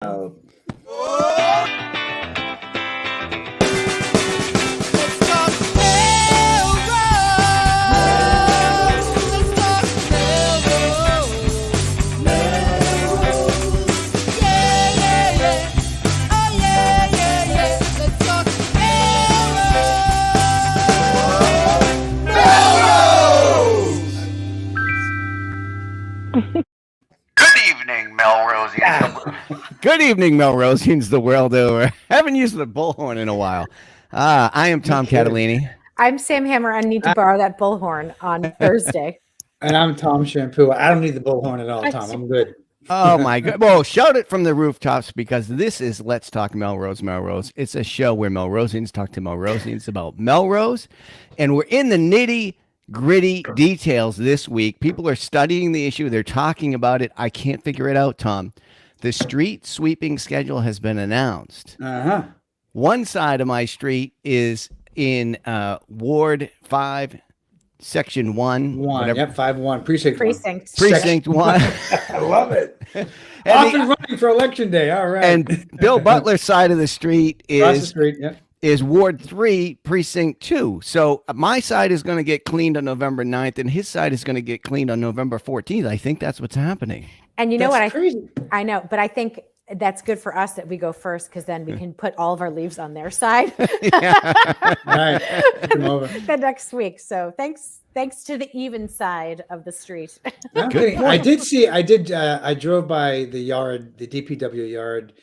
Oh. Good evening, Melrosians the world over. Haven't used the bullhorn in a while. I am Tom Catalini. I'm Sam Hammer. I need to borrow that bullhorn on Thursday. And I'm Tom Shampoo. I don't need the bullhorn at all, Tom. I'm good. Oh, my God. Well, shout it from the rooftops because this is Let's Talk Melrose. It's a show where Melrosians talk to Melrosians about Melrose. And we're in the nitty-gritty details this week. People are studying the issue. They're talking about it. I can't figure it out, Tom. The street sweeping schedule has been announced. Uh-huh. One side of my street is in Ward 5, Section 1. Yep, 5-1. Precinct 1. I love it. Off and running for Election Day. All right. And Bill Butler's side of the street Across the street, yep. is Ward 3, Precinct 2. So my side is going to get cleaned on November 9th, and his side is going to get cleaned on November 14th. I think that's what's happening. And you know That's what? crazy. I know, but I think that's good for us that we go first because then we can put all of our leaves on their side Right. Come over. the next week. So thanks to the even side of the street. I'm Good kidding. I drove by the DPW yard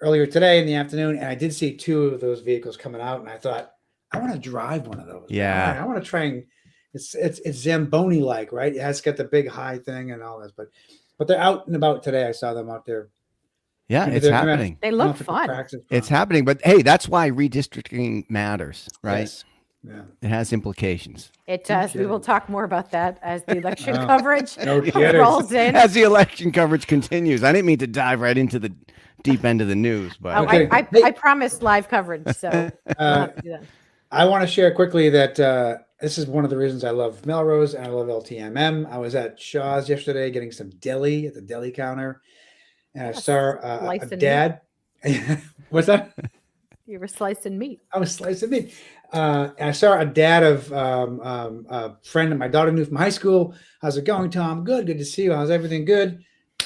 earlier today in the afternoon, and I did see two of those vehicles coming out, and I thought, I want to drive one of those. Yeah. I want to try and it's Zamboni-like, right? It has got the big high thing and all this, but they're out and about today. I saw them out there. Yeah, Maybe it's they're happening. They look fun. It's happening. But, hey, that's why redistricting matters, right? Yes. Yeah. It has implications. It does. We will talk more about that as the election Oh, coverage no kidding. rolls in. As the election coverage continues. I didn't mean to dive right into the deep end of the news, but Oh, Okay. I promised live coverage, so we'll have to do that. I want to share quickly that this is one of the reasons I love Melrose and I love LTMM. I was at Shaw's yesterday getting some deli at the deli counter, and I saw a Slicing dad. What's that? You were slicing meat. I was slicing meat. And I saw a dad of a friend that my daughter knew from high school. How's it going, Tom? Good to see you. How's everything good?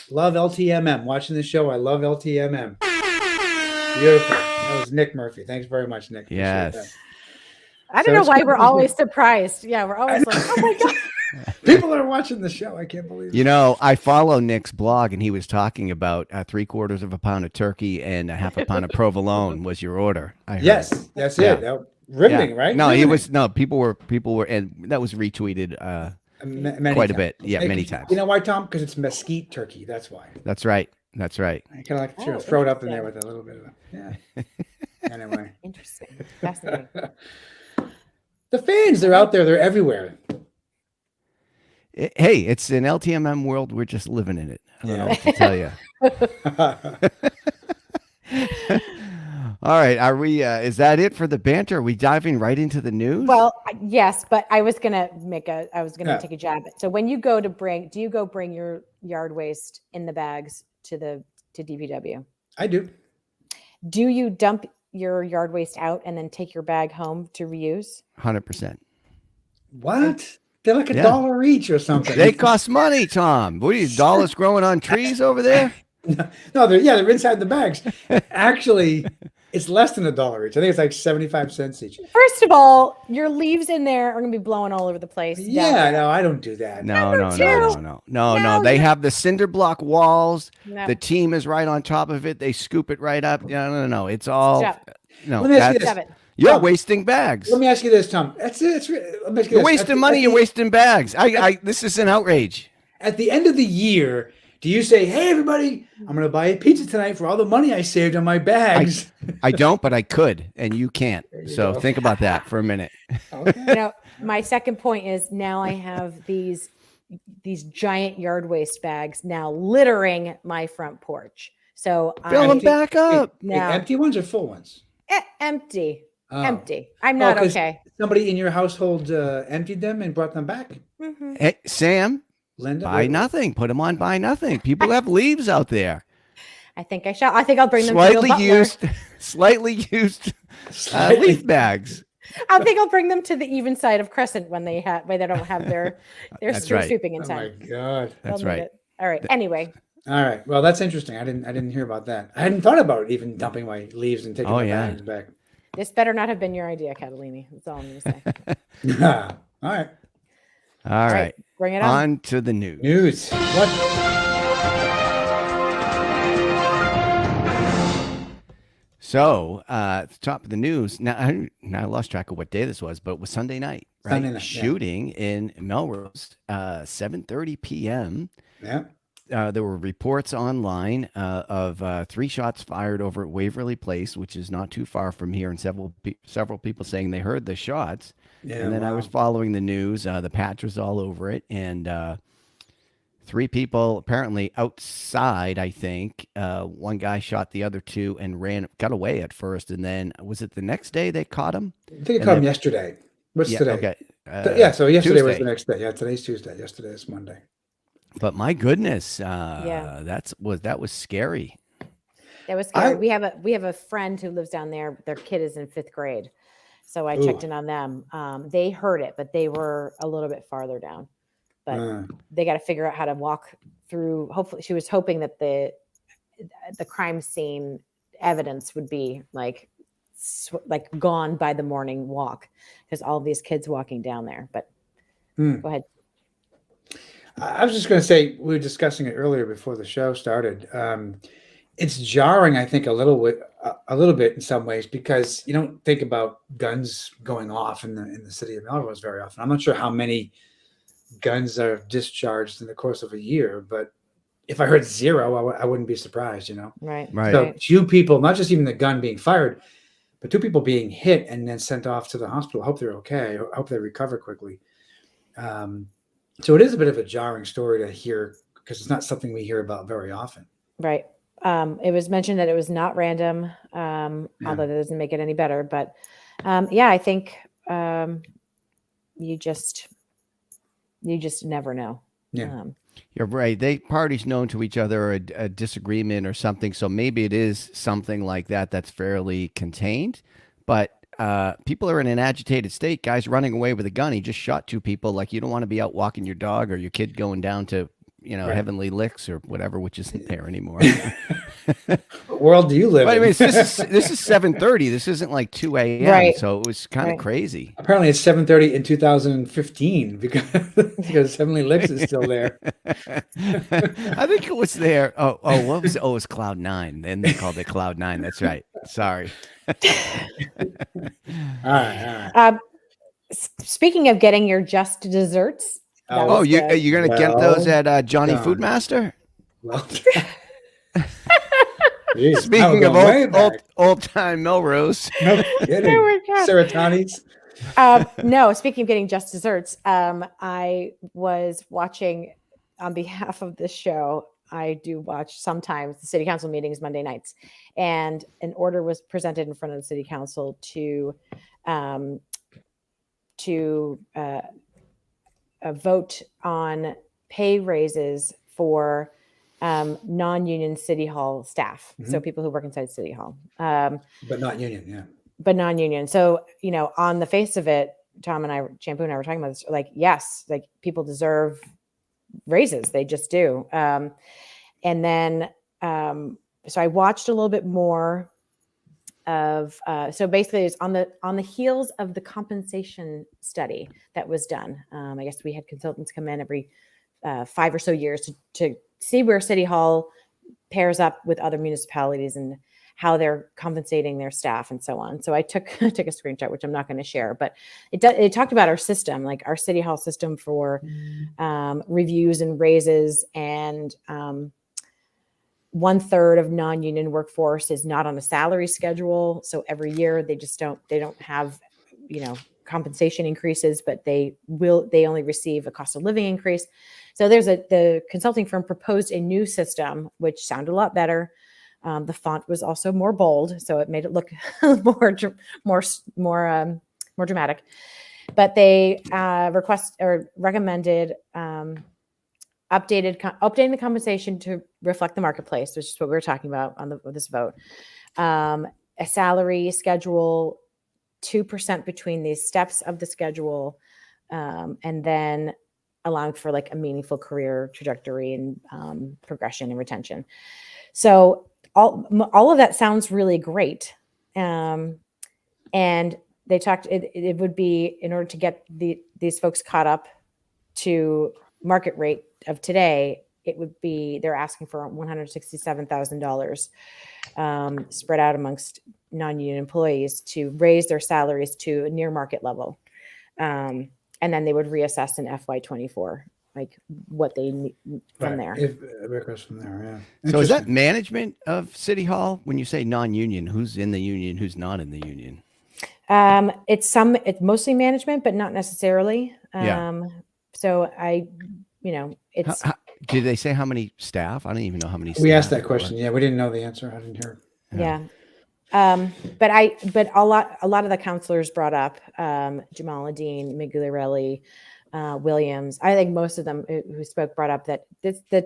Love LTMM. Watching this show, I love LTMM. Beautiful. That was Nick Murphy. Thanks very much, Nick. Appreciate yes. that. I don't know why we're always surprised. Yeah, we're always like, oh my God. People are watching the show. I can't believe it. You know, I follow Nick's blog, and he was talking about 3/4 of a pound of turkey and a half a pound of provolone was your order. I heard. Yes, that's Yeah. it. Riveting, right? No, Riveting. people were, and that was retweeted Many quite a times. bit. Yeah, Hey, many times. You know why, Tom? Because it's mesquite turkey. That's why. That's right. I kind of like to Oh, throw it up in there with a little bit of yeah. Anyway, Interesting. Fascinating. the fans, they're out there. They're everywhere. Hey, it's an LTMM world. We're just living in it. I don't know what to tell you. All right, are we? Is that it for the banter? Are we diving right into the news? Well, yes, but I was gonna Yeah. take a jab at. So when you go to bring your yard waste in the bags to DPW? I do. Do you dump your yard waste out and then take your bag home to reuse? 100%. What? They're like Yeah. $1 each or something. They cost money, Tom. What are you, dollars growing on trees over there? No, they're inside the bags. Actually, it's less than $1 each. I think it's like 75 cents each. First of all, your leaves in there are gonna be blowing all over the place. Yeah, no, I don't do that. No. They have the cinder block walls. No. The team is right on top of it. They scoop it right up. No. It's all Stop. no. Let me ask you that's- this. Stop it. You're Tom, wasting bags. Let me ask you this, Tom. Let me ask you You're this. wasting money. You're wasting bags. This is an outrage. At the end of the year, do you say, "Hey, everybody, I'm going to buy a pizza tonight for all the money I saved on my bags"? I don't, but I could, and you can't. you So go. think about that for a minute. Okay. My second point is now I have these giant yard waste bags now littering my front porch. So Fill them Empty- back up. Wait, now empty ones or full ones? empty. Oh. Empty. I'm not 'cause okay. Somebody in your household emptied them and brought them back? Mhm. Hey, Sam, Linda? buy nothing. Put them on buy nothing. People have leaves out there. I think I'll bring them to Slightly Bill Butler. slightly used leaf bags. I think I'll bring them to the even side of Crescent when they don't have their That's street right. sweeping in Oh time. my God. That's They'll need right. it. All right. Anyway, All right. Well, that's interesting. I didn't hear about that. I hadn't thought about even dumping my leaves and taking Oh, my yeah. bags back. this better not have been your idea, Catalini. That's all I'm going to say. All right. All right. Bring it on. On to the news. News. What? So, at the top of the news, now I lost track of what day this was, but it was Sunday night, right? Sunday night, yeah. Shooting in Melrose, 7:30 p.m. Yeah. There were reports online of 3 shots fired over at Waverly Place, which is not too far from here, and several people saying they heard the shots. Yeah. And then I was following the news. The patch was all over it, and 3 people apparently outside. I think one guy shot the other 2 and got away at first, and then was it the next day they caught him? I think I caught him yesterday. What's today? Okay. Yeah. So yesterday was Tuesday. the next day. Yeah. Today's Tuesday. Yesterday is Monday. But my goodness, Yeah. that was scary. That was scary. We have a friend who lives down there. Their kid is in 5th grade. So I checked in on them. They heard it, but they were a little bit farther down. But they got to figure out how to walk through. Hopefully, she was hoping that the crime scene evidence would be like gone by the morning walk, because all these kids walking down there. But go ahead. I was just going to say, we were discussing it earlier before the show started. It's jarring, I think, a little bit in some ways, because you don't think about guns going off in the city of Melrose very often. I'm not sure how many guns are discharged in the course of a year, but if I heard 0, I wouldn't be surprised. Right. So 2 people, not just even the gun being fired, but 2 people being hit and then sent off to the hospital. I hope they're okay. I hope they recover quickly. So it is a bit of a jarring story to hear, because it's not something we hear about very often. Right. It was mentioned that it was not random, although that doesn't make it any better. But I think you just never know. Yeah. You're right. Parties known to each other, a disagreement or something. So maybe it is something like that that's fairly contained. But people are in an agitated state. Guys running away with a gun. He just shot 2 people. Like, you don't want to be out walking your dog or your kid going down to, Heavenly Licks or whatever, which isn't there anymore. What world do you live But, in? I mean, this is 7:30. This isn't like 2 a.m. Right. So it was kind of crazy. Apparently it's 7:30 in 2015 because Heavenly Licks is still there. I think it was there. What was it? Oh, it was Cloud 9. Then they called it Cloud 9. That's right. Sorry. All right. Speaking of getting your just desserts. You're gonna get those at Johnny done. Foodmaster? Well, geez, Speaking now of we're going way back. old time Melrose. No kidding. There we go. Serotonis. No, speaking of getting just desserts, I was watching on behalf of this show. I do watch sometimes the city council meetings Monday nights, and an order was presented in front of the city council to vote on pay raises for non-union city hall staff. So people who work inside city hall, But not union, yeah. but non-union. So, on the face of it, Tom and I, Shampoo and I were talking about this, like, yes, like people deserve raises. They just do. And then, so I watched a little bit more of, so basically it's on the heels of the compensation study that was done. I guess we had consultants come in every 5 or so years to see where City Hall pairs up with other municipalities and how they're compensating their staff and so on. So I took a screenshot, which I'm not going to share, but it talked about our system, like our City Hall system for reviews and raises, and 1/3 of non-union workforce is not on a salary schedule. So every year they don't have, compensation increases, but they only receive a cost of living increase. So the consulting firm proposed a new system, which sounded a lot better. The font was also more bold, so it made it look more dramatic. But they recommended updating the compensation to reflect the marketplace, which is what we were talking about on this vote. A salary schedule, 2% between these steps of the schedule, and then allowing for like a meaningful career trajectory and progression and retention. So all of that sounds really great. And they talked, it would be, in order to get these folks caught up to market rate of today, it would be, they're asking for $167,000 spread out amongst non-union employees to raise their salaries to a near market level. And then they would reassess in FY24, like what they need from there. If it goes from there, yeah. So is that management of City Hall? When you say non-union, who's in the union, who's not in the union? It's mostly management, but not necessarily. So it's. Did they say how many staff? I don't even know how many. We asked that question. Yeah, we didn't know the answer. I didn't hear it. Yeah. But a lot of the counselors brought up Jamaluddin, Migliarelli, Williams. I think most of them who spoke brought up that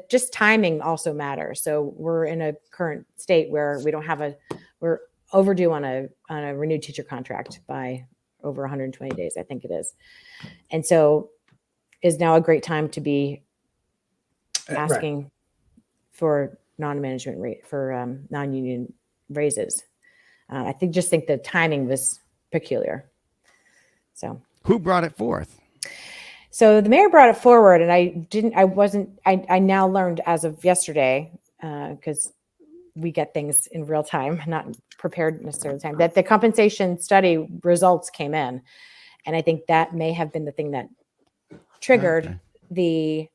just timing also matters. So we're in a current state where we're overdue on a renewed teacher contract by over 120 days, I think it is. And so is now a great time to be asking for non-management rate for non-union raises. I think the timing was peculiar. So who brought it forth? So the mayor brought it forward, and I now learned as of yesterday, because we get things in real time, not prepared necessarily time, that the compensation study results came in. And I think that may have been the thing that triggered the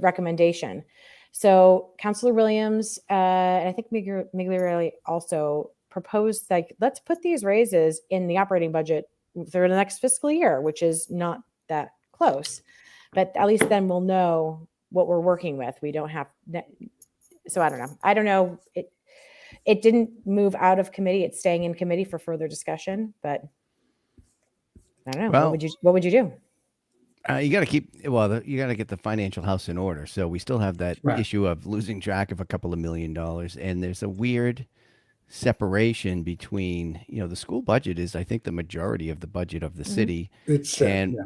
recommendation. So Councillor Williams, and I think Migliarelli also proposed, like, let's put these raises in the operating budget for the next fiscal year, which is not that close, but at least then we'll know what we're working with. We don't have, so I don't know. It didn't move out of committee. It's staying in committee for further discussion, but I don't know. Well, what would you do? You got to you got to get the financial house in order. So we still have that issue of losing track of a couple of $1 million. And there's a weird separation between, the school budget is, I think, the majority of the budget of the city. And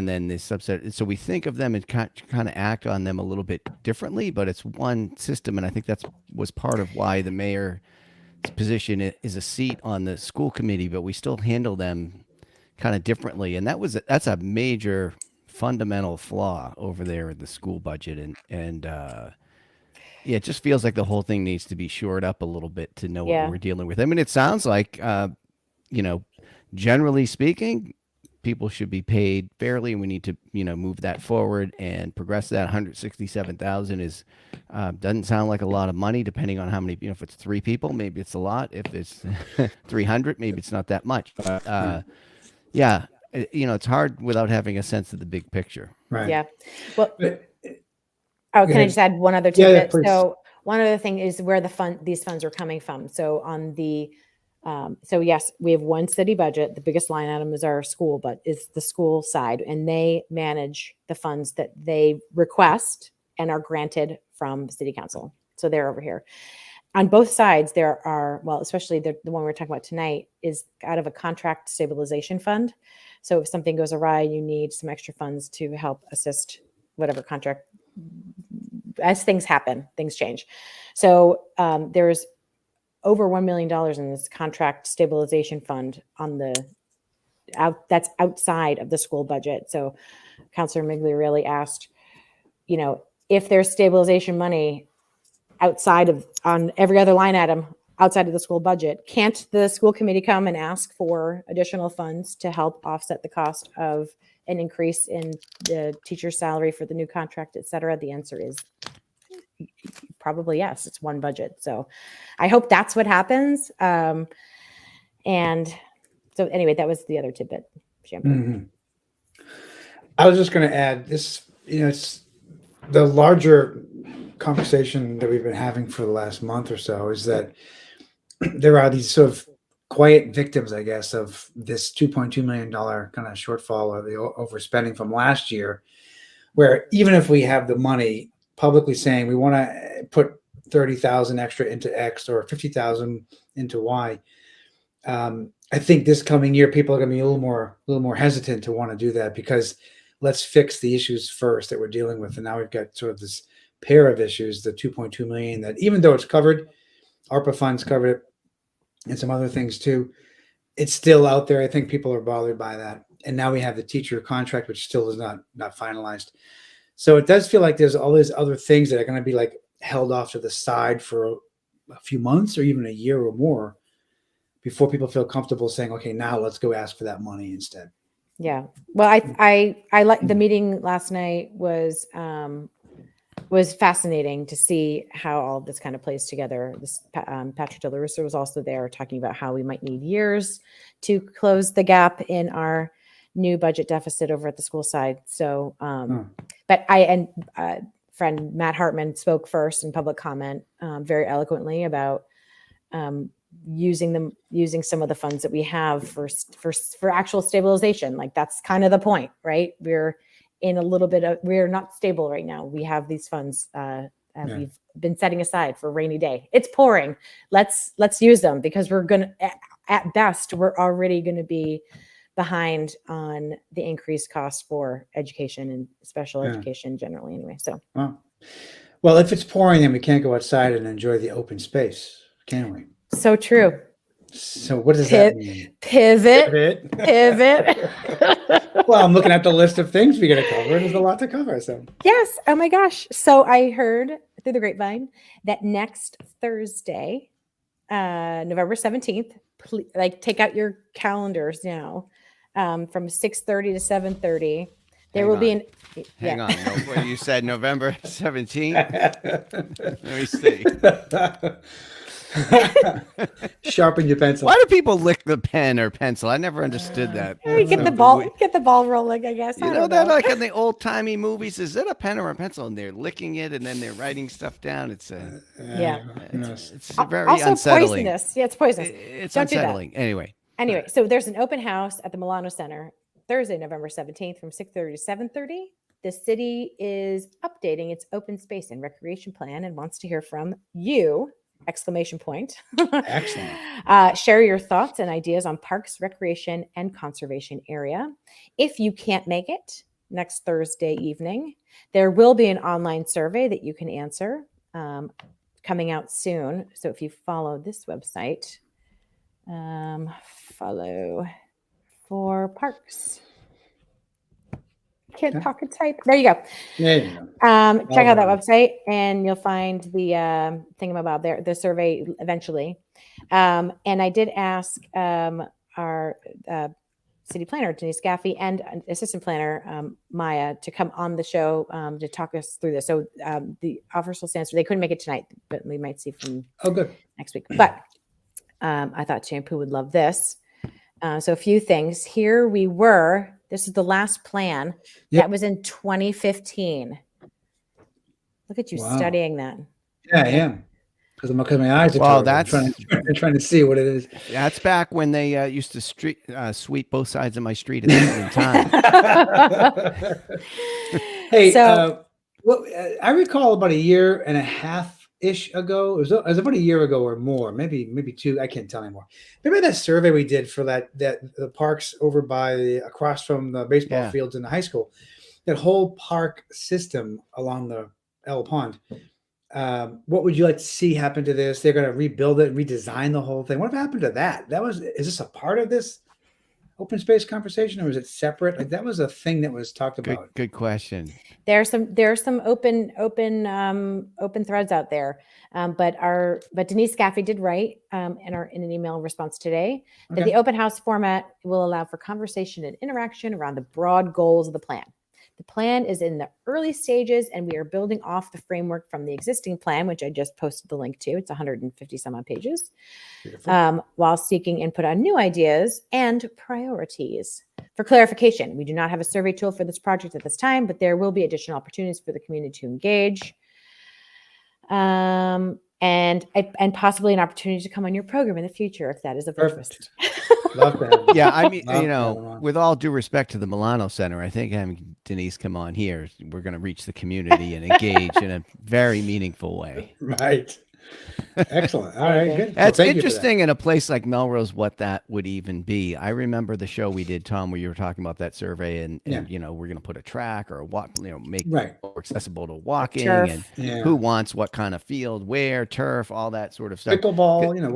then this subset. So we think of them and kind of act on them a little bit differently, but it's one system. And I think was part of why the mayor's position is a seat on the school committee, but we still handle them kind of differently. And that's a major fundamental flaw over there in the school budget. And it just feels like the whole thing needs to be shored up a little bit to know what we're dealing with. I mean, it sounds like, generally speaking, people should be paid fairly, and we need to, move that forward and progress that. 167,000 is, doesn't sound like a lot of money, depending on how many, if it's 3 people, maybe it's a lot. If it's 300, maybe it's not that much. But, it's hard without having a sense of the big picture. Right. Yeah. Well, can I just add one other tidbit? So one other thing is where these funds are coming from. So on the, yes, we have one city budget. The biggest line item is our school, but it's the school side, and they manage the funds that they request and are granted from city council. So they're over here. On both sides, there are, especially the one we're talking about tonight is out of a contract stabilization fund. So if something goes awry, you need some extra funds to help assist whatever contract. As things happen, things change. So there's over $1 million in this contract stabilization fund that's outside of the school budget. So Councillor Migliarelli asked, if there's stabilization money on every other line item outside of the school budget, can't the school committee come and ask for additional funds to help offset the cost of an increase in the teacher's salary for the new contract, et cetera? The answer is probably yes. It's one budget. So I hope that's what happens. And so anyway, that was the other tidbit. Mm-hmm. I was just going to add this, it's the larger conversation that we've been having for the last month or so is that there are these sort of quiet victims, I guess, of this $2.2 million kind of shortfall or the overspending from last year, where even if we have the money publicly saying we want to put 30,000 extra into X or 50,000 into Y, I think this coming year people are going to be a little more hesitant to want to do that, because let's fix the issues first that we're dealing with. And now we've got sort of this pair of issues, the 2.2 million, that even though it's covered, ARPA funds covered it, and some other things too, it's still out there. I think people are bothered by that. And now we have the teacher contract, which still is not finalized. So it does feel like there's all these other things that are going to be like held off to the side for a few months or even a year or more before people feel comfortable saying, okay, now let's go ask for that money instead. Yeah. Well, I like the meeting last night was fascinating to see how all this kind of plays together. This Patrick DeLarusso was also there talking about how we might need years to close the gap in our new budget deficit over at the school side. So, but friend Matt Hartman spoke first in public comment very eloquently about using some of the funds that we have for actual stabilization. Like that's kind of the point, right? We're in a little bit of, we're not stable right now. We have these funds we've been setting aside for a rainy day. It's pouring. Let's use them, because we're going to, at best, we're already going to be behind on the increased cost for education and special education generally anyway. So, well, if it's pouring, then we can't go outside and enjoy the open space, can we? So true. So what does that mean? Pivot. Well, I'm looking at the list of things we got to cover. There's a lot to cover. So yes. Oh my gosh. So I heard through the grapevine that next Thursday, November 17th, take out your calendars now, from 6:30 to 7:30. There will be an. Hang on. No, what you said November 17th. Let me see. Sharpen your pencil. Why do people lick the pen or pencil? I never understood that. Get the ball rolling, I guess. You know that like in the old timey movies, is it a pen or a pencil? And they're licking it and then they're writing stuff down. It's it's very also unsettling. Poisonous. Yeah, it's poisonous. It's Don't unsettling. Do that. Anyway, so there's an open house at the Milano Center Thursday, November 17th from 6:30 to 7:30. The city is updating its open space and recreation plan and wants to hear from you. Exclamation point. Excellent. Share your thoughts and ideas on parks, recreation, and conservation area. If you can't make it next Thursday evening, there will be an online survey that you can answer coming out soon. So if you follow this website, follow for parks. Can't talk and type. There you go. There you go. Check out that website and you'll find the thingamabob there, the survey eventually. And I did ask our city planner, Denise Gaffey, and assistant planner, Maya, to come on the show to talk us through this. So the offers will stand. They couldn't make it tonight, but we might see from next week. But I thought Shampoo would love this. So a few things. Here we were. This is the last plan. Yep. That was in 2015. Look at you studying that. Yeah, I am. Because my eyes are trying to see what it is. That's back when they used to sweep both sides of my street at the same time. Hey, I recall about a year and a half-ish ago. It was about a year ago or more, maybe two. I can't tell anymore. Remember that survey we did for that the parks over across from the baseball fields in the high school? That whole park system along the L Pond. What would you like to see happen to this? They're going to rebuild it, redesign the whole thing. What happened to that? Is this a part of this open space conversation, or is it separate? Like that was a thing that was talked about. Good question. There's some open threads out there, but Denise Gaffey did write in an email response today that the open house format will allow for conversation and interaction around the broad goals of the plan. The plan is in the early stages, and we are building off the framework from the existing plan, which I just posted the link to. It's 150 some odd pages, while seeking input on new ideas and priorities. For clarification, we do not have a survey tool for this project at this time, but there will be additional opportunities for the community to engage, and possibly an opportunity to come on your program in the future if that is of interest. Love to have him. Yeah, I mean, Love to have him on. with all due respect to the Milano Center, I think having Denise come on here, we're going to reach the community and engage in a very meaningful way. Right. Excellent. All I right, agree. good. Well, That's thank you for that. interesting in a place like Melrose, what that would even be. I remember the show we did, Tom, where you were talking about that survey, and Yeah. we're going to put a track or make Right. it more accessible to walking, Turf. and Yeah. who wants what kind of field, where, turf, all that sort of stuff. Pickleball, whatever.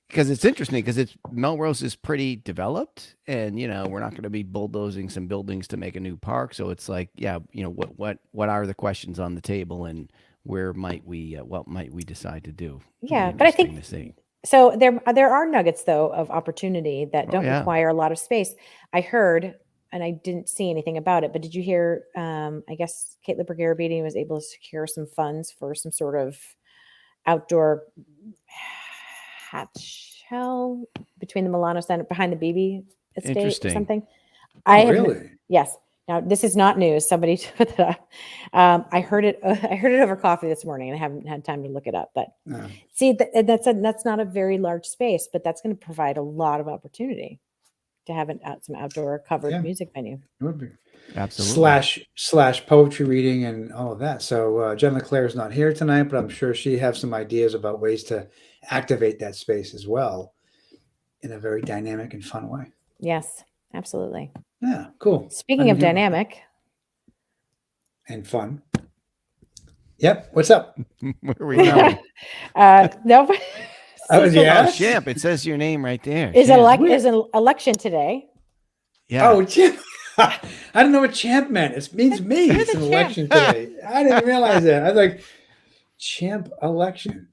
Because it's interesting because Melrose is pretty developed, and we're not going to be bulldozing some buildings to make a new park. So it's like, what are the questions on the table, and where might we what might we decide to do? Yeah, It'll be but I interesting think to see. so. There are nuggets though of opportunity that don't yeah. require a lot of space. I heard, and I didn't see anything about it, but did you hear? I guess Caitlin Bergerabini was able to secure some funds for some sort of outdoor hatch shell between the Milano Center behind the BB estate or Interesting. something. Really? Yes. Now this is not news. Somebody put that up. I heard it. I heard it over coffee this morning, and I haven't had time to look it up. But No. see, that's not a very large space, but that's going to provide a lot of opportunity to have some outdoor covered Yeah. music venue. It would be. Absolutely. Slash poetry reading and all of that. So Jen LeClaire is not here tonight, but I'm sure she has some ideas about ways to activate that space as well in a very dynamic and fun way. Yes, absolutely. Yeah, cool. Speaking of I didn't hear about dynamic, that. And fun. Yep. What's up? Where are we going? no, Oh, yeah. Oh, Champ, it says your name right there. is Champ. an election today. Yeah. Oh, champ. I didn't know what champ meant. It means me. It's an the election today. I didn't realize that. I was like, champ election.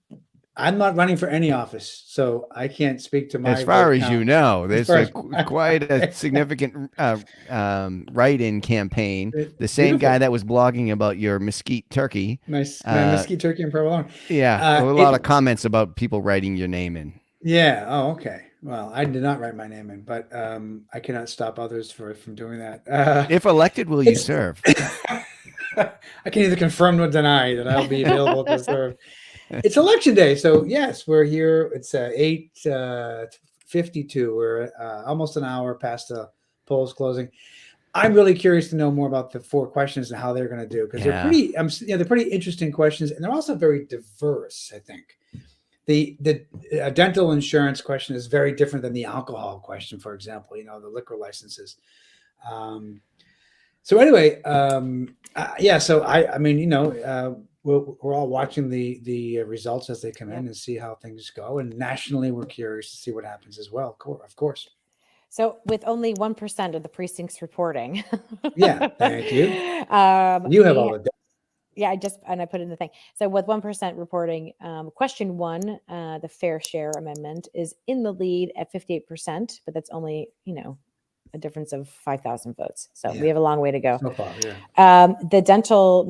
I'm not running for any office, so I can't speak to my. As far vote as count. you know, there's far as- quite a significant write-in campaign. The same Beautiful. guy that was blogging about your mesquite turkey. My mesquite turkey and provolone. Yeah, a lot of comments about people writing your name in. Yeah. Oh, okay. Well, I did not write my name in, but I cannot stop others from doing that. If elected, will you serve? I can either confirm or deny that I'll be available to serve. It's election day, so yes, we're here. It's 8:52. We're almost an hour past the polls closing. I'm really curious to know more about the 4 questions and how they're going to do, because they're pretty. They're pretty interesting questions, and they're also very diverse. I think the dental insurance question is very different than the alcohol question, for example. The liquor licenses. So anyway, yeah. So I mean, we're all watching the results as they come in and see how things go. And nationally, we're curious to see what happens as well. Of course. So with only 1% of the precincts reporting. Yeah, thank you. You have all the data. Yeah, I put it in the thing. So with 1% reporting, question 1, the fair share amendment is in the lead at 58%, but that's only, a difference of 5,000 votes. So we have a long way to go. So far, yeah.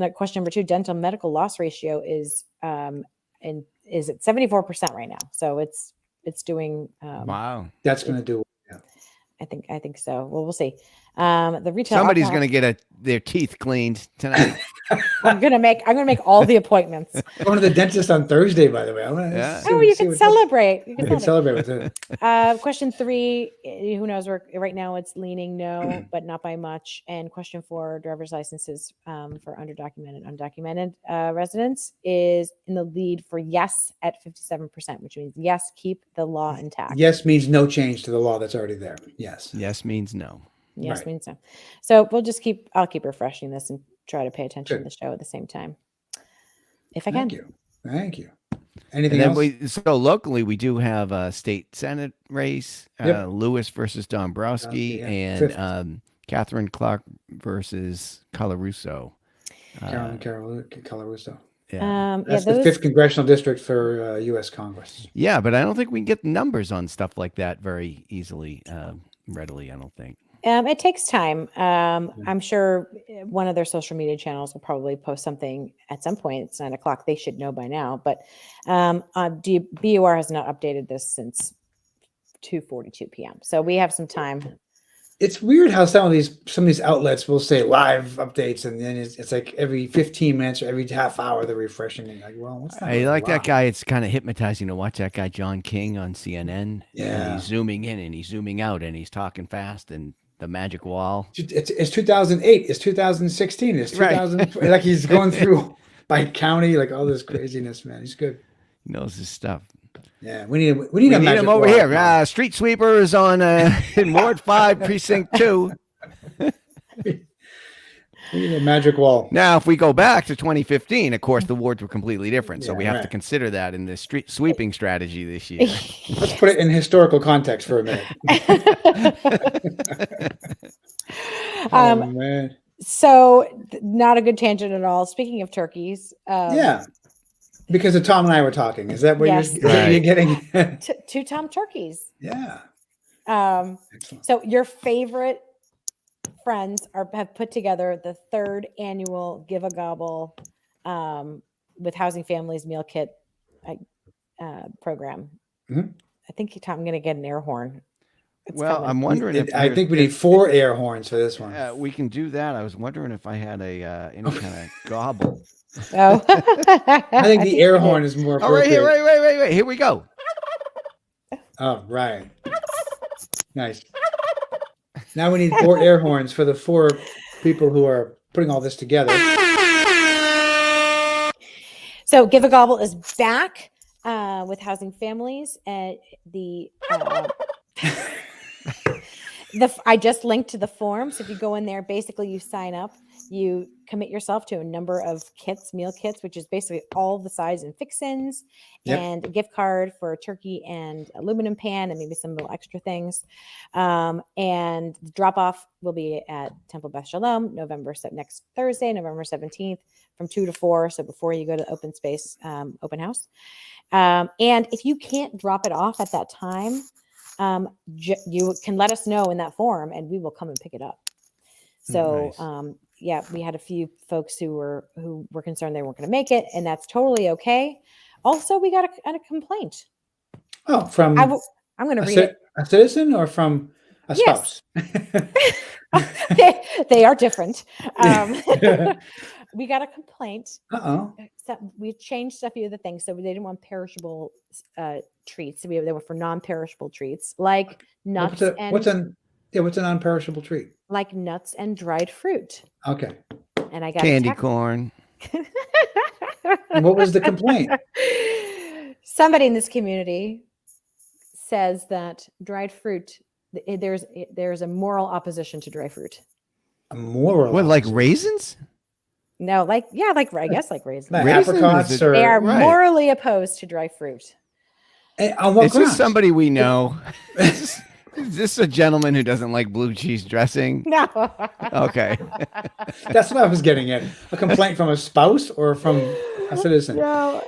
Question number 2, dental medical loss ratio is at 74% right now. So it's doing. Wow. That's going to do. Yeah. I think so. Well, we'll see. The retail. Somebody's going to get their teeth cleaned tonight. I'm gonna make all the appointments. Going to the dentist on Thursday, by the way. You can celebrate. You can celebrate with it. Question 3, who knows? Right now it's leaning no, but not by much. And question 4, driver's licenses for undocumented residents is in the lead for yes at 57%, which means yes, keep the law intact. Yes means no change to the law that's already there. Yes. Yes means no. Yes means no. So I'll keep refreshing this and try to pay attention to the show at the same time, if I can. Thank you. Anything else? So locally, we do have a state senate race, Lewis versus Dombrowski, and Catherine Clark versus Colarusso. Carolyn Colarusso. Yeah. That's the 5th congressional district for U.S. Congress. Yeah, but I don't think we can get numbers on stuff like that very easily, readily, I don't think. It takes time. I'm sure one of their social media channels will probably post something at some point. It's 9:00. They should know by now. But BUR has not updated this since 2:42 p.m. So we have some time. it's weird how some of these outlets will say live updates, and then it's like every 15 minutes or every half hour they're refreshing it. Like, well, what's that? I like that guy. It's kind of hypnotizing to watch that guy, John King, on CNN. And Yeah. he's zooming in and he's zooming out and he's talking fast and the magic wall. It's 2008. It's 2016. It's Right. 2000. Like he's going through by county, like all this craziness, man. He's good. He knows his stuff. Yeah, we need a We need magic him over wall. here. Street sweepers on in Ward 5, Precinct 2. We need a magic wall. Now, if we go back to 2015, of course, the wards were completely different. So Yeah, we have to right. consider that in the street sweeping strategy this year. Let's put it in historical context for a minute. Oh, man. So not a good tangent at all. Speaking of turkeys, Yeah. Because of Tom and I were talking. Is that what Yes. you're getting? two Tom turkeys. Yeah. Excellent. So your favorite friends have put together the 3rd annual Give a Gobble with Housing Families Meal Kit program. Mhm. I think, Tom, I'm going to get an air horn. It's Well, coming. I'm wondering if I think we need 4 air horns for this one. we can do that. I was wondering if I had any kind of gobble. Oh. I think the air horn is more Oh, right appropriate. here, wait. Here we go. Oh, right. Nice. Now we need 4 air horns for the 4 people who are putting all this together. So Give a Gobble is back with Housing Families. I just linked to the form. So if you go in there, basically you sign up, you commit yourself to a number of kits, meal kits, which is basically all the sides and fixins, Yep. and a gift card for a turkey and aluminum pan and maybe some little extra things. And the drop off will be at Temple Beth Shalom, next Thursday, November 17th from 2 to 4. So before you go to the open space, open house. And if you can't drop it off at that time, you can let us know in that form and we will come and pick it up. So, Nice. Yeah, we had a few folks who were concerned they weren't going to make it, and that's totally okay. Also, we got a complaint. Oh, from I'm going to read it. a citizen or from a Yes. spouse? They are different. We got a complaint. Uh-oh. So we changed a few of the things, so they didn't want perishable treats. So they were for non-perishable treats like nuts What's a non-perishable treat? like nuts and dried fruit. Okay. And I got Candy a text. corn. And what was the complaint? Somebody in this community says that dried fruit, there's a moral opposition to dry fruit. A moral. What, like raisins? No, I guess like raisins. Like Raisins apricots is- or They are Right. morally opposed to dry fruit. on what Is grounds? this somebody we know? Is this a gentleman who doesn't like blue cheese dressing? No. Okay. That's what I was getting at. A complaint from a spouse or from a citizen? No.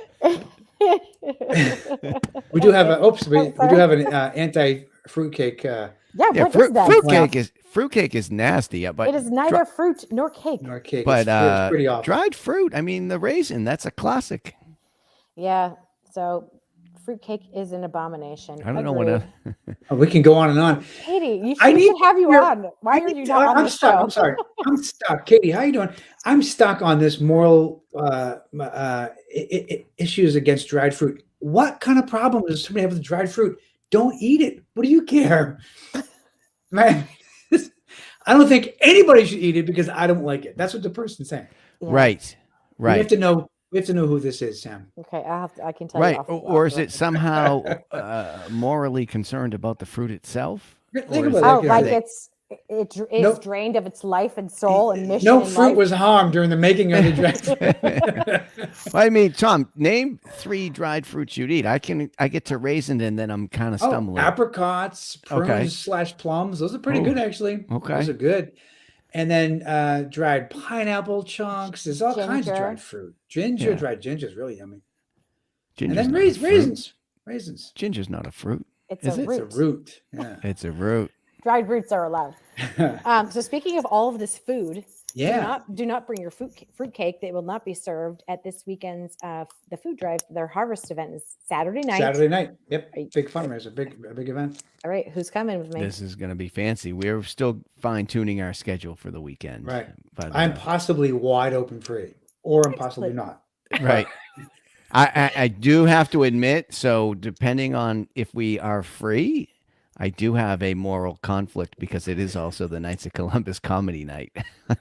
We do have we do have an anti-fruitcake. Yeah, Yeah, what is that? fruitcake is nasty, but It is neither fruit nor cake. Nor cake. but it's pretty awful. dried fruit. I mean, the raisin, that's a classic. Yeah. So fruitcake is an abomination. I don't know what. Agreed. We can go on and on. Katie, we I need should have you your- on. Why are you not on I'm the stuck. show? I'm sorry. I'm stuck. Katie, how you doing? I'm stuck on this moral issues against dried fruit. What kind of problem does somebody have with dried fruit? Don't eat it. What do you care? Man, I don't think anybody should eat it because I don't like it. That's what the person's saying. Yeah. Right. We have Right. to know. We have to know who this is, Sam. Okay, I can tell you. Right. Off, Or off is the it somehow morally concerned about the fruit itself? Think Or is about Oh, it. like they- it's Nope. drained of its life and soul and mission. No in fruit life. was harmed during the making of the dried fruit. Well, I mean, Tom, name 3 dried fruits you'd eat. I get to raisin and then I'm kind of stumbling. Apricots, Okay. prunes / plums. Those are pretty Oh, good, actually. okay. Those are good. And then dried pineapple chunks. There's all kinds of Ginger. dried fruit. Ginger, Yeah. dried ginger is really yummy. Ginger's And then not a fruit. raisins. Ginger's not a fruit. It's Is a it? root. It's a root. Yeah. It's a root. Dried roots are allowed. So speaking of all of this food, Yeah. Do not bring your fruit cake. They will not be served at this weekend's the food drive. Their harvest event is Saturday night. Saturday night. Yep. Are you- Big fundraiser. A big event. All right, who's coming with me? This is going to be fancy. We're still fine tuning our schedule for the weekend. Right. But, I'm possibly wide open free, or I'm possibly not. right. I do have to admit, so depending on if we are free, I do have a moral conflict because it is also the Knights of Columbus comedy night,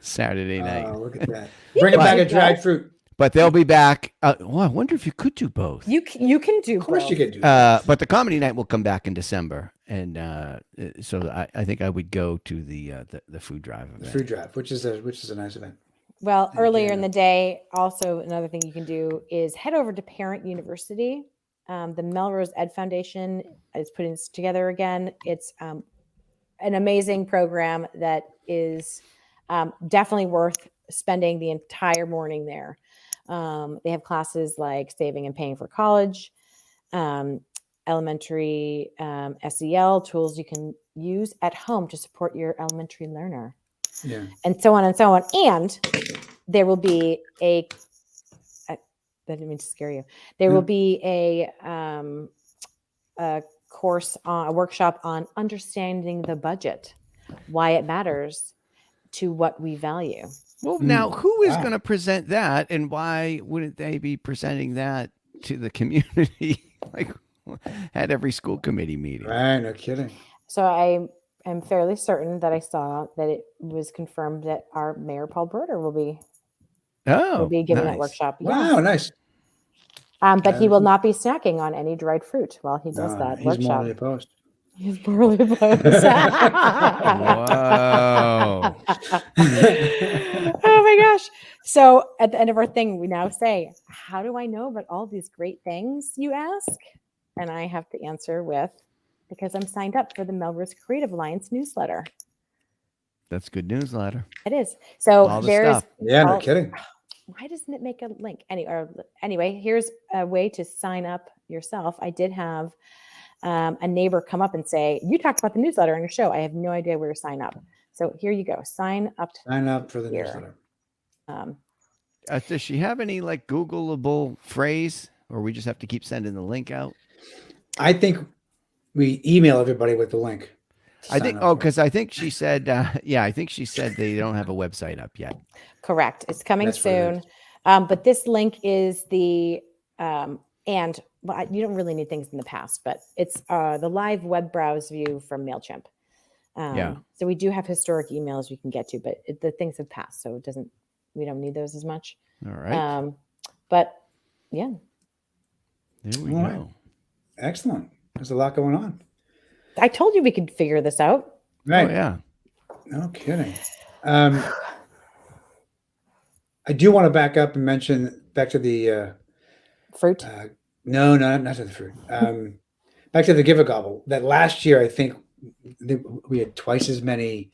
Saturday night. Oh, look at that. Bring a bag of dried fruit. But they'll be back. Well, I wonder if you could do both. You can do. Of course both. you can do that. But the comedy night will come back in December, and so I think I would go to the food drive event. The food drive, which is a nice event. Well, earlier in Yeah. the day, also another thing you can do is head over to Parent University. The Melrose Ed Foundation is putting this together again. It's an amazing program that is definitely worth spending the entire morning there. They have classes like saving and paying for college, elementary SEL tools you can use at home to support your elementary learner. Yeah. And so on and so on. And there will be I didn't mean to scare you. There will be a course, a workshop on understanding the budget, why it matters to what we value. Well, now who is Wow. going to present that, and why wouldn't they be presenting that to the community, like at every school committee meeting? Right. No kidding. So I am fairly certain that I saw that it was confirmed that our Mayor Paul Broder will be giving that nice. workshop. Wow. Yes. Nice. But he will not be snacking on any dried fruit while he does No, that he's workshop. morally opposed. He's morally opposed. Whoa. Oh my gosh. So at the end of our thing, we now say, how do I know about all these great things, you ask? And I have to answer with, because I'm signed up for the Melrose Creative Alliance newsletter. That's good newsletter. It is. So All the there's stuff. Yeah. No all- kidding. why doesn't it make a link? Anyway, here's a way to sign up yourself. I did have a neighbor come up and say, you talked about the newsletter on your show. I have no idea where to sign up. So here you go. Sign up. Sign up for the Here. newsletter. Does she have any like Googleable phrase, or we just have to keep sending the link out? I think we email everybody with the link. I think. Sign up Oh, for it. because I think she said. I think she said they don't have a website up yet. Correct. It's coming That's what it soon. But this link is the, you don't really need things in the past, but it's the live web browse view from MailChimp. Yeah. So we do have historic emails we can get to, but the things have passed. So we don't need those as much. All right. But yeah. There we All go. right. Excellent. There's a lot going on. I told you we could figure this out. Right. Oh yeah. No kidding. I do want to back up and mention back to the Fruit. no, not to the fruit. Back to the Give a Gobble. That last year, I think we had twice as many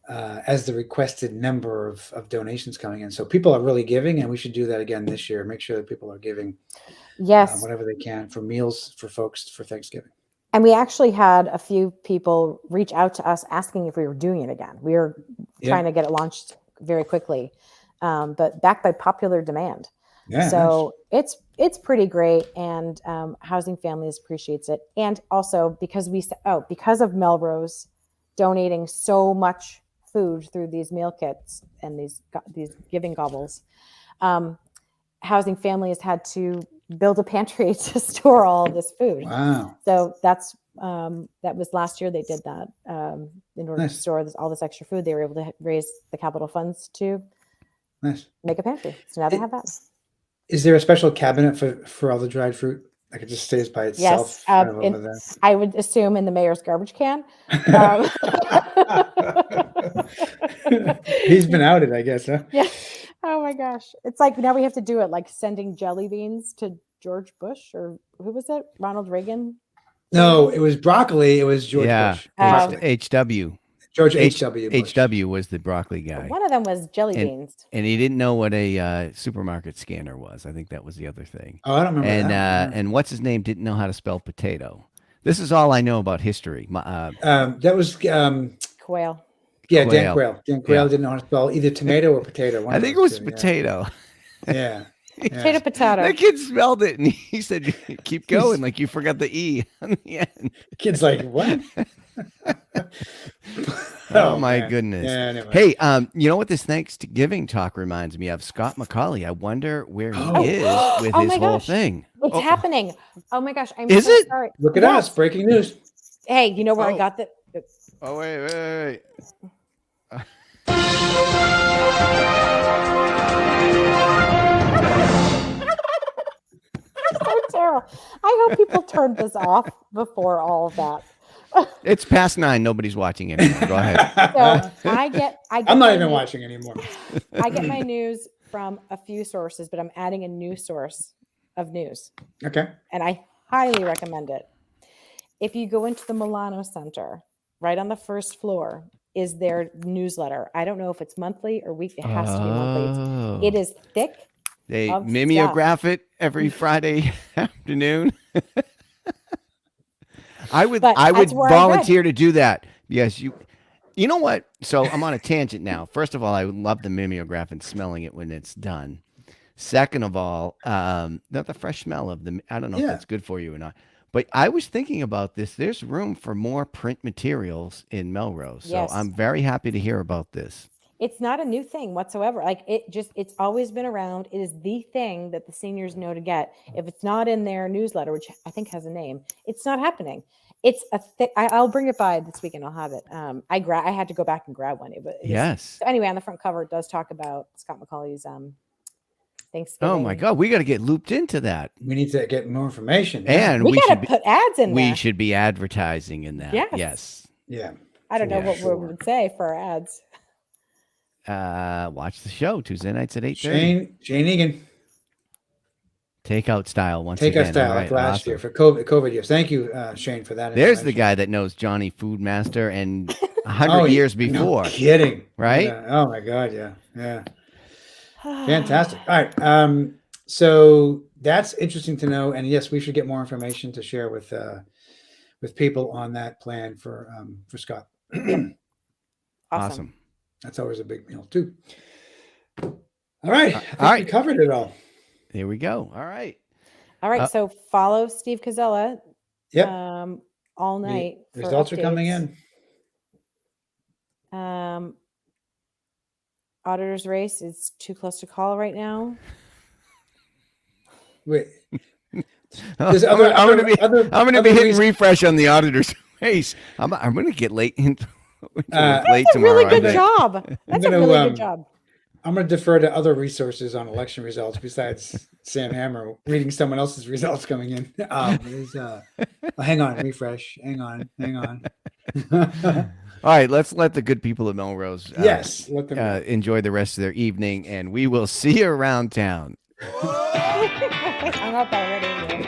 as the requested number of donations coming in. So people are really giving, and we should do that again this year. Make sure that people are giving Yes. whatever they can for meals for folks for Thanksgiving. And we actually had a few people reach out to us asking if we were doing it again. We were Yeah. trying to get it launched very quickly, but backed by popular demand. Yeah. So it's pretty great, and Housing Families appreciates it. And also because because of Melrose donating so much food through these meal kits and these giving gobbles, Housing Families had to build a pantry to store all of this food. Wow. So that's that was last year they did that in order Nice. to store all this extra food. They were able to raise the capital funds to Nice. make a pantry. So now they have that. Is there a special cabinet for all the dried fruit? Like it just stays by itself. Yes, kind of over there? I would assume in the mayor's garbage can. He's been outed, I guess, huh? Yeah. Oh my gosh. It's like now we have to do it like sending jelly beans to George Bush, or who was it? Ronald Reagan? No, it was broccoli. It was George Bush. HW. George H.W. Bush. HW was the broccoli guy. One of them was jelly beans. And he didn't know what a supermarket scanner was. I think that was the other thing. Oh, I don't remember And that. and what's his name didn't know how to spell potato. This is all I know about history. That was Quail. Yeah, Dan Quayle. Quayle. Dan Quayle Yeah. didn't know how to spell either tomato or potato. One I of think it those was two, yeah. potato. Yeah. Potato, potato. The kid smelled it and he said, keep going, like you forgot the E on the end. Kid's like, what? Oh, my man. goodness. Yeah, anyway. Hey, you know what this Thanksgiving talk reminds me of? Scott McCauley. I wonder where he Oh. is with Oh his my whole gosh. thing. It's Oh, happening. Oh my gosh. I'm Is so it? sorry. Look at Yes. us. Breaking news. Hey, you know where I Oh. got the Oh, wait. so terrible. I hope people turned this off before all of that. It's past 9. Nobody's watching anymore. Go ahead. So I get I'm not my even news- watching anymore. I get my news from a few sources, but I'm adding a new source of news, Okay. and I highly recommend it. If you go into the Milano Center, right on the first floor is their newsletter. I don't know if it's monthly or weekly. It has to be monthly. It is thick. They of mimeograph it every Friday afternoon. I would But I would that's where I read. volunteer to do that. Yes, you know what? So I'm on a tangent now. First of all, I would love the mimeograph and smelling it when it's done. Second of all, not the fresh smell of the I don't know if Yeah. that's good for you or not. But I was thinking about this. There's room for more print materials in Melrose. So Yes. I'm very happy to hear about this. It's not a new thing whatsoever. Like it's always been around. It is the thing that the seniors know to get. If it's not in their newsletter, which I think has a name, it's not happening. It's a thick. I'll bring it by this weekend. I'll have it. I had to go back and grab one. Yes. So anyway, on the front cover, it does talk about Scott McCauley's Thanksgiving. Oh my God, we got to get looped into that. We need to get more information. And we should gotta be, put ads in we there. should be advertising in that. Yes. Yes. Yeah. I don't know Yeah, what sure. we would say for our ads. Watch the show Tuesday nights at 8:30. Shane Egan. Takeout style once Take again. us down All like right, last awesome. year for COVID years. Thank you, Shane, for that. There's the information. guy that knows Johnny Foodmaster and 100 Oh, years no before. kidding. Right? Yeah. Oh my God. Yeah. Yeah. Fantastic. All right. So that's interesting to know. And yes, we should get more information to share with people on that plan for Scott. Awesome. That's always a big meal too. All right. I think all right. we covered it all. There we go. All right. All right. So follow Steve Cazella. Yep. All night. The for results are coming updates. in. Auditor's race is too close to call right now. Wait. I'm There's going to be other hitting reasons- refresh on the auditor's race. I'm going to get late. Late That's a really tomorrow, I good think. job. That's a gonna, really good job. I'm going to defer to other resources on election results besides Sam Hammer reading someone else's results coming in. Hang on, refresh. Hang on. All right, let's let the good people of Melrose Yes, let them enjoy the rest of their evening, and we will see you around town. I'm up already.